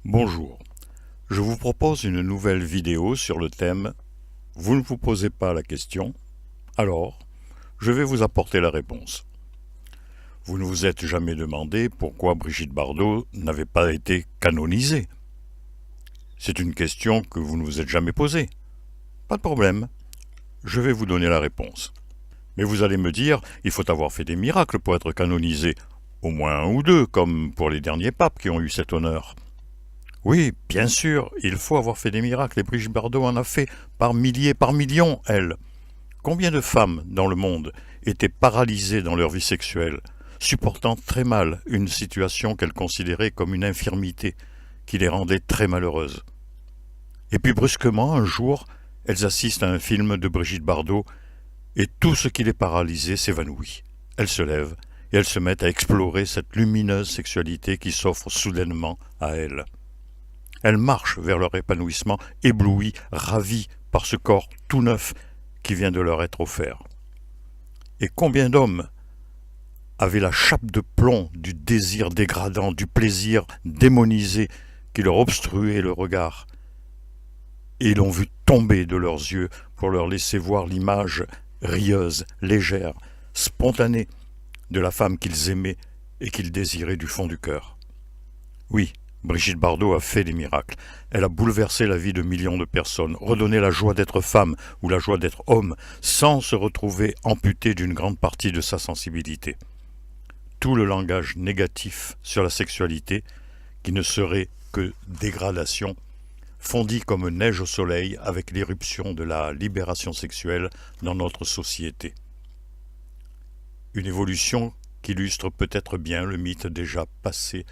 Bonjour, je vous propose une nouvelle vidéo sur le thème « Vous ne vous posez pas la question, alors je vais vous apporter la réponse ». Vous ne vous êtes jamais demandé pourquoi Brigitte Bardot n'avait pas été canonisée. C'est une question que vous ne vous êtes jamais posée. Pas de problème, je vais vous donner la réponse. Mais vous allez me dire, il faut avoir fait des miracles pour être canonisé, au moins un ou deux, comme pour les derniers papes qui ont eu cet honneur. Oui, bien sûr, il faut avoir fait des miracles, et Brigitte Bardot en a fait par milliers, par millions, elle. Combien de femmes dans le monde étaient paralysées dans leur vie sexuelle, supportant très mal une situation qu'elles considéraient comme une infirmité, qui les rendait très malheureuses. Et puis brusquement, un jour, elles assistent à un film de Brigitte Bardot, et tout ce qui les paralysait s'évanouit. Elles se lèvent, et elles se mettent à explorer cette lumineuse sexualité qui s'offre soudainement à elles. Elles marchent vers leur épanouissement, éblouies, ravies par ce corps tout neuf qui vient de leur être offert. Et combien d'hommes avaient la chape de plomb du désir dégradant, du plaisir démonisé qui leur obstruait le regard, et l'ont vu tomber de leurs yeux pour leur laisser voir l'image rieuse, légère, spontanée de la femme qu'ils aimaient et qu'ils désiraient du fond du cœur. Oui, Brigitte Bardot a fait des miracles. Elle a bouleversé la vie de millions de personnes, redonné la joie d'être femme ou la joie d'être homme, sans se retrouver amputé d'une grande partie de sa sensibilité. Tout le langage négatif sur la sexualité, qui ne serait que dégradation, fondit comme neige au soleil avec l'éruption de la libération sexuelle dans notre société. Une évolution qu'illustre peut-être bien le mythe déjà passé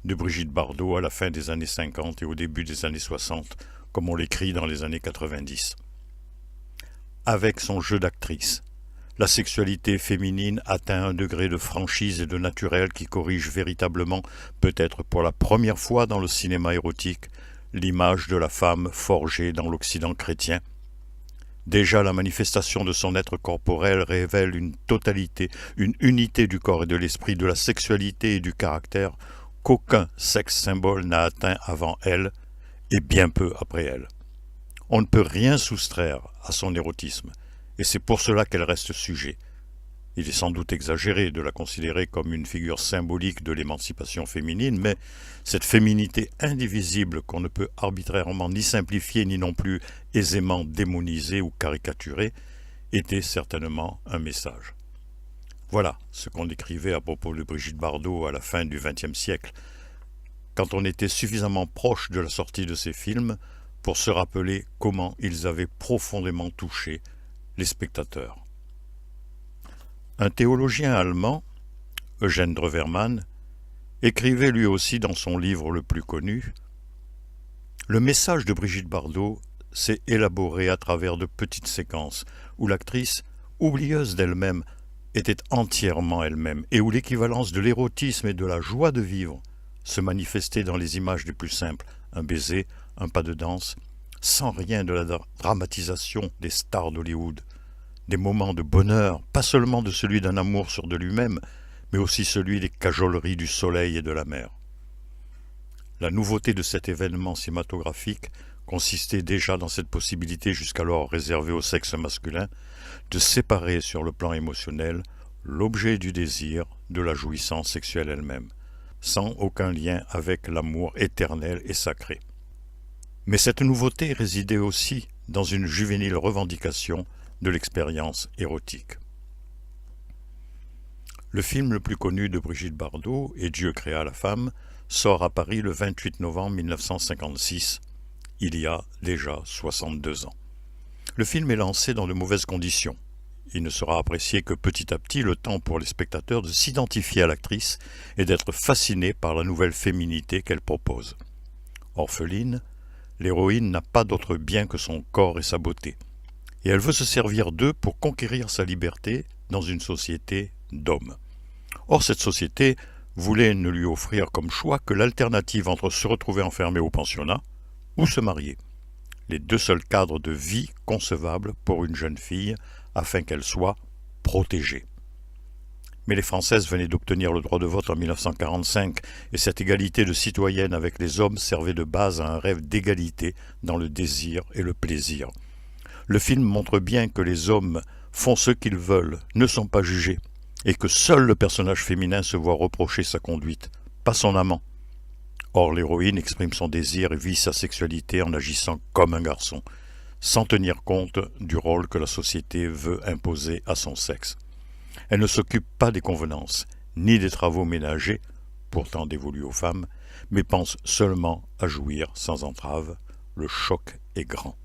de Brigitte Bardot à la fin des années 50 et au début des années 60, comme on l'écrit dans les années 90. Avec son jeu d'actrice, la sexualité féminine atteint un degré de franchise et de naturel qui corrige véritablement, peut-être pour la première fois dans le cinéma érotique, l'image de la femme forgée dans l'Occident chrétien. Déjà la manifestation de son être corporel révèle une totalité, une unité du corps et de l'esprit, de la sexualité et du caractère, qu'aucun sexe symbole n'a atteint avant elle et bien peu après elle. On ne peut rien soustraire à son érotisme, et c'est pour cela qu'elle reste sujet. Il est sans doute exagéré de la considérer comme une figure symbolique de l'émancipation féminine, mais cette féminité indivisible qu'on ne peut arbitrairement ni simplifier ni non plus aisément démoniser ou caricaturer était certainement un message. Voilà ce qu'on écrivait à propos de Brigitte Bardot à la fin du XXe siècle, quand on était suffisamment proche de la sortie de ces films pour se rappeler comment ils avaient profondément touché les spectateurs. Un théologien allemand, Eugène Drewermann, écrivait lui aussi dans son livre le plus connu « Le message de Brigitte Bardot s'est élaboré à travers de petites séquences où l'actrice, oublieuse d'elle-même, était entièrement elle-même et où l'équivalence de l'érotisme et de la joie de vivre se manifestait dans les images les plus simples, un baiser, un pas de danse, sans rien de la dramatisation des stars d'Hollywood, des moments de bonheur, pas seulement de celui d'un amour sûr de lui-même, mais aussi celui des cajoleries du soleil et de la mer. La nouveauté de cet événement cinématographique consistait déjà dans cette possibilité jusqu'alors réservée au sexe masculin de séparer sur le plan émotionnel l'objet du désir de la jouissance sexuelle elle-même, sans aucun lien avec l'amour éternel et sacré. Mais cette nouveauté résidait aussi dans une juvénile revendication de l'expérience érotique. Le film le plus connu de Brigitte Bardot, Et Dieu créa la femme, sort à Paris le 28 novembre 1956, il y a déjà 62 ans. Le film est lancé dans de mauvaises conditions. Il ne sera apprécié que petit à petit, le temps pour les spectateurs de s'identifier à l'actrice et d'être fascinés par la nouvelle féminité qu'elle propose. Orpheline, l'héroïne n'a pas d'autre bien que son corps et sa beauté, et elle veut se servir d'eux pour conquérir sa liberté dans une société d'hommes. Or, cette société voulait ne lui offrir comme choix que l'alternative entre se retrouver enfermée au pensionnat ou se marier, les deux seuls cadres de vie concevables pour une jeune fille afin qu'elle soit protégée. Mais les Françaises venaient d'obtenir le droit de vote en 1945 et cette égalité de citoyenne avec les hommes servait de base à un rêve d'égalité dans le désir et le plaisir. Le film montre bien que les hommes font ce qu'ils veulent, ne sont pas jugés, et que seul le personnage féminin se voit reprocher sa conduite, pas son amant. Or l'héroïne exprime son désir et vit sa sexualité en agissant comme un garçon, sans tenir compte du rôle que la société veut imposer à son sexe. Elle ne s'occupe pas des convenances, ni des travaux ménagers, pourtant dévolus aux femmes, mais pense seulement à jouir sans entrave. Le choc est grand.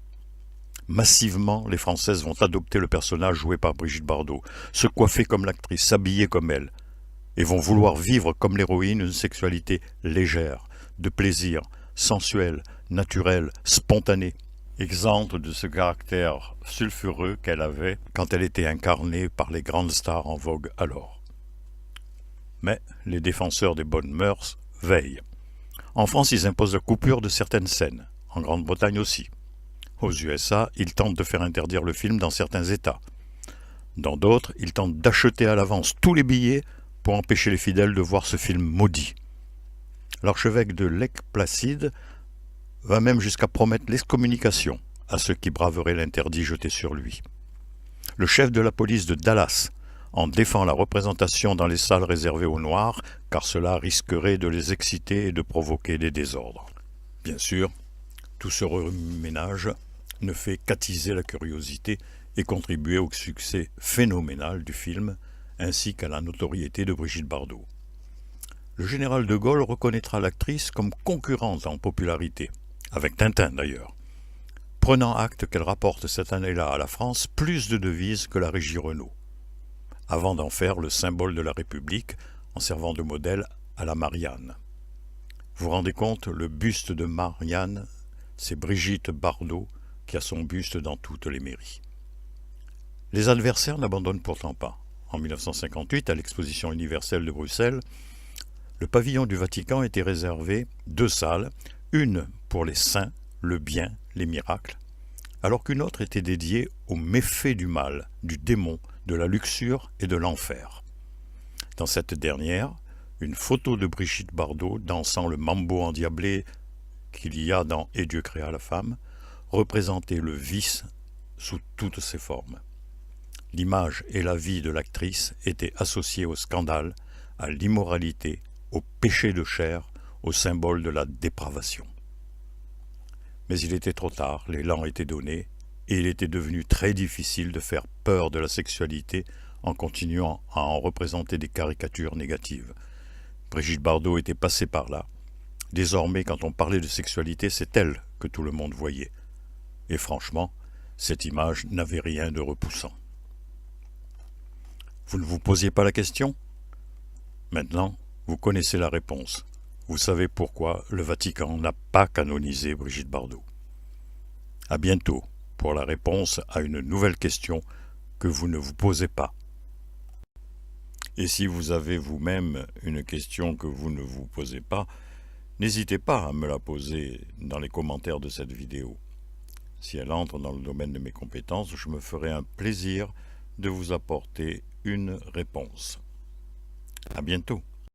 Massivement, les Françaises vont adopter le personnage joué par Brigitte Bardot, se coiffer comme l'actrice, s'habiller comme elle, et vont vouloir vivre comme l'héroïne une sexualité légère, de plaisir, sensuelle, naturelle, spontanée, exempte de ce caractère sulfureux qu'elle avait quand elle était incarnée par les grandes stars en vogue alors. Mais les défenseurs des bonnes mœurs veillent. En France, ils imposent la coupure de certaines scènes, en Grande-Bretagne aussi. Aux USA, ils tentent de faire interdire le film dans certains États. Dans d'autres, ils tentent d'acheter à l'avance tous les billets pour empêcher les fidèles de voir ce film maudit. L'archevêque de Lake-Placide va même jusqu'à promettre l'excommunication à ceux qui braveraient l'interdit jeté sur lui. Le chef de la police de Dallas en défend la représentation dans les salles réservées aux Noirs, car cela risquerait de les exciter et de provoquer des désordres. Bien sûr, tout ce remue-ménage ne fait qu'attiser la curiosité et contribuer au succès phénoménal du film, ainsi qu'à la notoriété de Brigitte Bardot. Le général de Gaulle reconnaîtra l'actrice comme concurrente en popularité, avec Tintin d'ailleurs, prenant acte qu'elle rapporte cette année-là à la France plus de devises que la Régie Renault, avant d'en faire le symbole de la République en servant de modèle à la Marianne. Vous vous rendez compte, le buste de Marianne, c'est Brigitte Bardot qui a son buste dans toutes les mairies. Les adversaires n'abandonnent pourtant pas. En 1958, à l'exposition universelle de Bruxelles, le pavillon du Vatican était réservé 2 salles, une pour les saints, le bien, les miracles, alors qu'une autre était dédiée aux méfaits du mal, du démon, de la luxure et de l'enfer. Dans cette dernière, une photo de Brigitte Bardot dansant le mambo endiablé qu'il y a dans Et Dieu créa la femme, représentait le vice sous toutes ses formes. L'image et la vie de l'actrice étaient associées au scandale, à l'immoralité, au péché de chair, au symbole de la dépravation. Mais il était trop tard, l'élan était donné, et il était devenu très difficile de faire peur de la sexualité en continuant à en représenter des caricatures négatives. Brigitte Bardot était passée par là. Désormais, quand on parlait de sexualité, c'est elle que tout le monde voyait. Et franchement, cette image n'avait rien de repoussant. Vous ne vous posiez pas la question? Maintenant, vous connaissez la réponse. Vous savez pourquoi le Vatican n'a pas canonisé Brigitte Bardot. À bientôt pour la réponse à une nouvelle question que vous ne vous posez pas. Et si vous avez vous-même une question que vous ne vous posez pas, n'hésitez pas à me la poser dans les commentaires de cette vidéo. Si elle entre dans le domaine de mes compétences, je me ferai un plaisir de vous apporter une réponse. À bientôt.